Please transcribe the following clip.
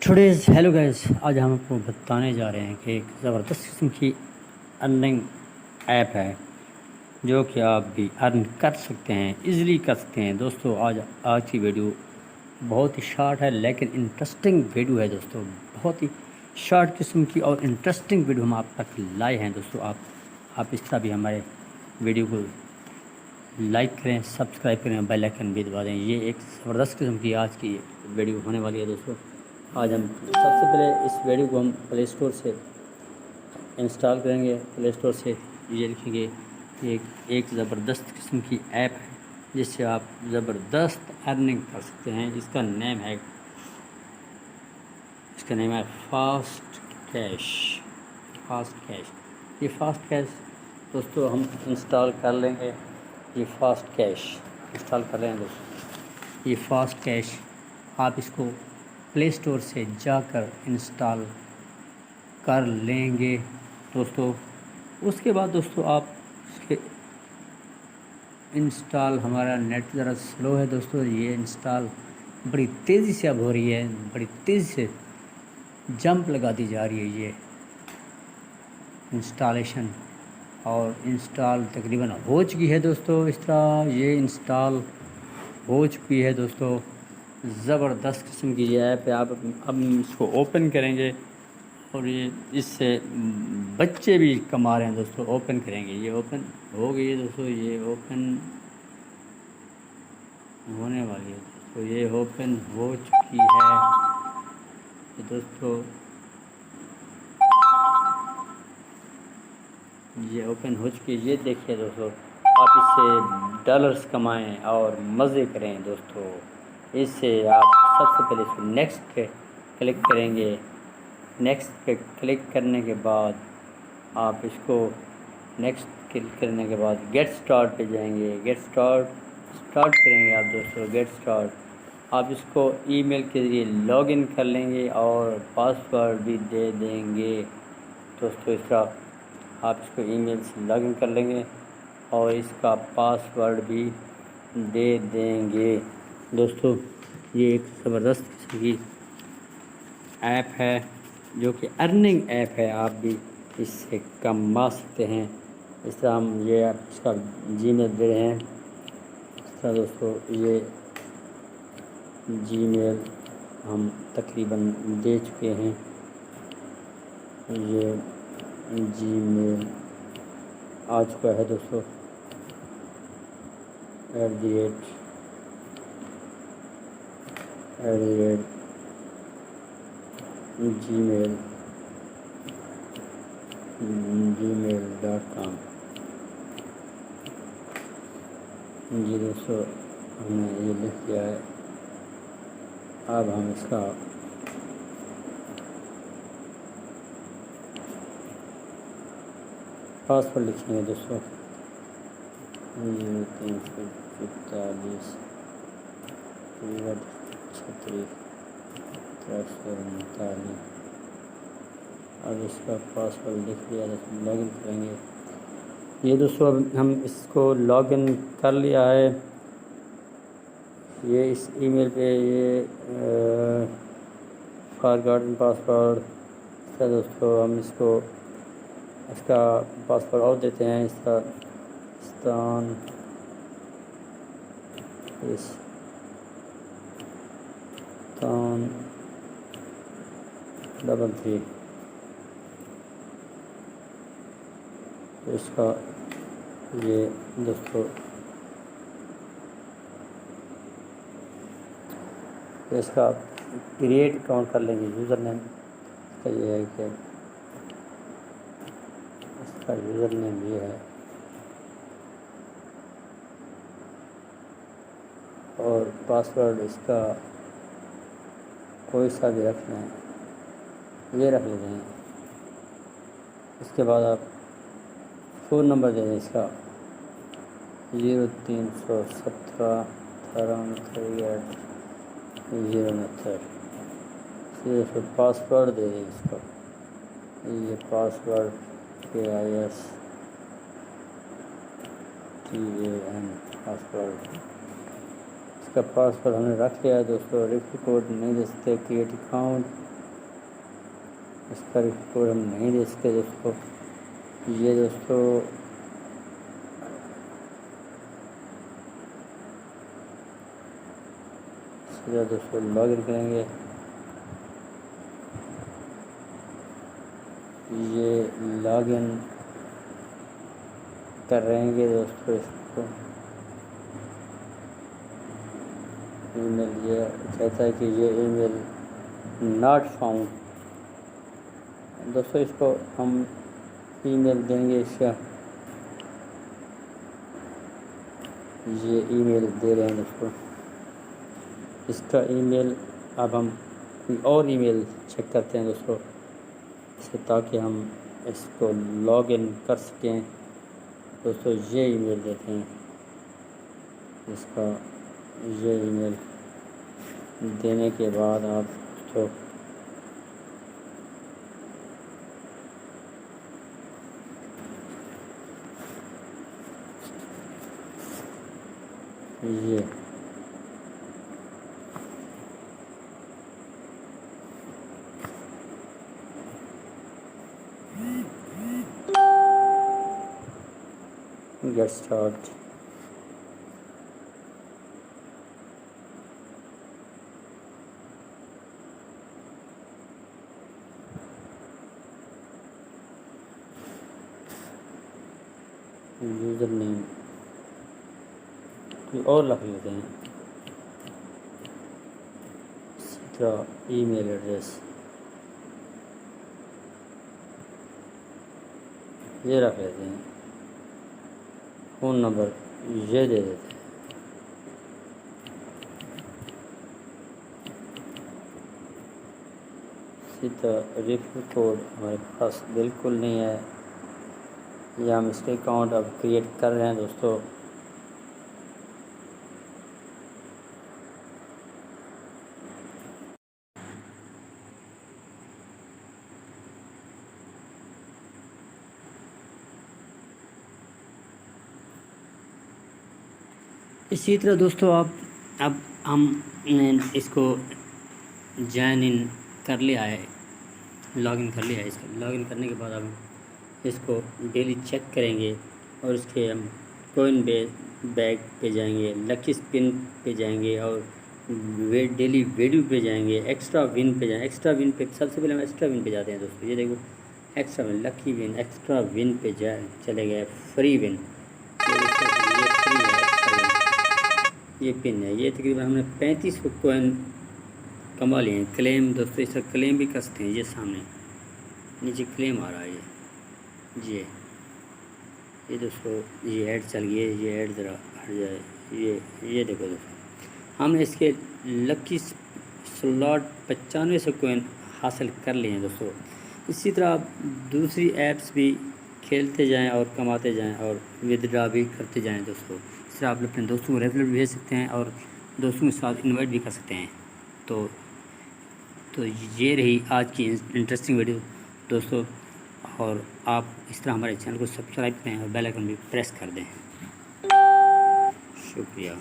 Today's hello guys, आज हम आपको बताने जा रहे हैं कि एक ज़बरदस्त किस्म की अर्निंग ऐप है जो कि आप भी अर्न कर सकते हैं, इजीली कर सकते हैं। दोस्तों आज की वीडियो बहुत ही शॉर्ट है लेकिन इंटरेस्टिंग वीडियो है दोस्तों। बहुत ही शॉर्ट किस्म की और इंटरेस्टिंग वीडियो हम आप तक लाए हैं दोस्तों। आप इस तरह भी हमारे वीडियो को लाइक करें, सब्सक्राइब करें, बेल आइकन भी दबा दें। ये एक ज़बरदस्त किस्म की आज की वीडियो होने वाली है दोस्तों। आज हम सबसे पहले इस वीडियो को हम प्ले स्टोर से इंस्टॉल करेंगे। प्ले स्टोर से ये लिखेंगे एक ज़बरदस्त किस्म की ऐप है जिससे आप ज़बरदस्त अर्निंग कर सकते हैं। इसका नेम है फास्ट कैश। ये फास्ट कैश दोस्तों हम इंस्टॉल कर लेंगे। ये फास्ट कैश इंस्टॉल कर रहे हैं दोस्तों। ये फास्ट कैश आप इसको प्ले स्टोर से जाकर इंस्टॉल कर लेंगे दोस्तों। उसके बाद दोस्तों आप इसके इंस्टॉल, हमारा नेट ज़रा स्लो है दोस्तों। ये इंस्टॉल बड़ी तेज़ी से अब हो रही है, बड़ी तेज़ी से जंप लगा दी जा रही है ये इंस्टॉलेशन। और इंस्टॉल तकरीबन हो चुकी है दोस्तों। इस तरह ये इंस्टॉल हो चुकी है दोस्तों। ज़बरदस्त किस्म की ये ऐप है। आप अब इसको ओपन करेंगे और ये इससे बच्चे भी कमा रहे हैं दोस्तों। ओपन करेंगे, ये ओपन हो गई है दोस्तों। ये ओपन होने वाली है दोस्तों। ये ओपन हो चुकी है दोस्तों। ये ओपन हो चुकी है। ये देखिए दोस्तों, आप इससे डॉलर्स कमाएं और मज़े करें दोस्तों। इससे आप सबसे पहले इसको नेक्स्ट पे क्लिक करेंगे। नेक्स्ट पे क्लिक करने के बाद आप इसको नेक्स्ट क्लिक करने के बाद गेट स्टार्ट पे जाएंगे। स्टार्ट करेंगे आप दोस्तों। गेट स्टार्ट आप इसको ईमेल के ज़रिए लॉगिन कर लेंगे और पासवर्ड भी दे देंगे दोस्तों। इस तरह आप इसको ईमेल से लॉगिन कर लेंगे और इसका पासवर्ड भी दे देंगे दोस्तों। ये एक ज़बरदस्त किस्म की ऐप है जो कि अर्निंग ऐप है। आप भी इससे कमा सकते हैं। इस तरह हम ये आप इसका जीमेल दे रहे हैं। इस तरह दोस्तों ये जीमेल हम तकरीबन दे चुके हैं। ये जीमेल आ चुका है दोस्तों। gmail.com। जी दोस्तों, हमने ये लिख दिया है। अब हम इसका पासवर्ड लिखेंगे दोस्तों। 0345 36 349। अब इसका पासवर्ड लिख दिया दोस्तों। लॉगिन करेंगे। ये दोस्तों अब हम इसको लॉगिन कर लिया है। ये इस ईमेल पे ये फॉरगॉटन पासवर्ड है दोस्तों। हम इसका पासवर्ड और देते हैं। इसका स्थान 33। इसका ये दोस्तों इसका क्रिएट अकाउंट कर लेंगे। यूज़र नेम इसका ये है कि इसका यूज़र नेम ये है और पासवर्ड इसका कोई सा भी रखना है, ये रख लेते हैं। इसके बाद आप फ़ोन नंबर दे दें इसका 0317 0 फिर पासवर्ड दे दें इसका। ये पासवर्ड KISTAN पासवर्ड। इसका पासवर्ड हमने रख लिया है दोस्तों। रिफर कोड नहीं दे सकते। क्रिएट अकाउंट इसका कोड हम नहीं दे सकते दोस्तों। ये दोस्तों सीधा दोस्तों लॉगिन करेंगे। ये लॉगिन कर रहेंगे दोस्तों। इसको ईमेल ये कहता है कि ये ईमेल नॉट फाउंड। दोस्तों इसको हम ईमेल देंगे इसका। ये ईमेल दे रहे हैं दोस्तों इसका ईमेल। अब हम और ईमेल चेक करते हैं दोस्तों इसे, ताकि हम इसको लॉगिन कर सकें। दोस्तों ये ईमेल देते हैं इसका। ये ईमेल देने के बाद आप दोस्तों ये गेट स्टार्ट। यूज़र नेम और रख लेते हैं इसी तरह। ईमेल एड्रेस ये रख लेते हैं। फ़ोन नंबर ये दे देते हैं। इसी तरह रेफर कोड हमारे पास बिल्कुल नहीं है। ये हम इसके अकाउंट अब क्रिएट कर रहे हैं दोस्तों। इसी तरह दोस्तों अब हमने इसको जॉइन इन कर लिया है, लॉगिन कर लिया है। इसका लॉगिन करने के बाद हम इसको डेली चेक करेंगे और इसके हम कॉइन बैग पे जाएंगे, लकी स्पिन पे जाएंगे और डेली वेड्यू पे जाएंगे, एक्स्ट्रा विन पे जाएंगे। एक्स्ट्रा विन पे सबसे पहले हम एक्स्ट्रा विन पे जाते हैं दोस्तों। ये देखो extra win, lucky win, extra win पे चले गए। फ्री विन, ये फ्री है। ये पिन है। ये तकरीबन हमने 35 कॉइन कमा लिए हैं। क्लेम दोस्तों इसका क्लेम भी कर सकते हैं। ये सामने नीचे क्लेम आ रहा है। ये दोस्तों ये ऐड चल गई है। ये ऐड ज़रा हट जाए। ये देखो दोस्तों हमने इसके लकी स्लॉट 9500 कॉइन हासिल कर लिए हैं दोस्तों। इसी तरह आप दूसरी ऐप्स भी खेलते जाएं और कमाते जाएं और विदड्रा भी करते जाएं दोस्तों। इस तरह आप अपने दोस्तों को रेफरल भेज सकते हैं और दोस्तों के साथ इनवाइट भी कर सकते हैं। तो ये रही आज की इंटरेस्टिंग वीडियो दोस्तों। और आप इस तरह हमारे चैनल को सब्सक्राइब करें और बेल आइकन भी प्रेस कर दें। शुक्रिया।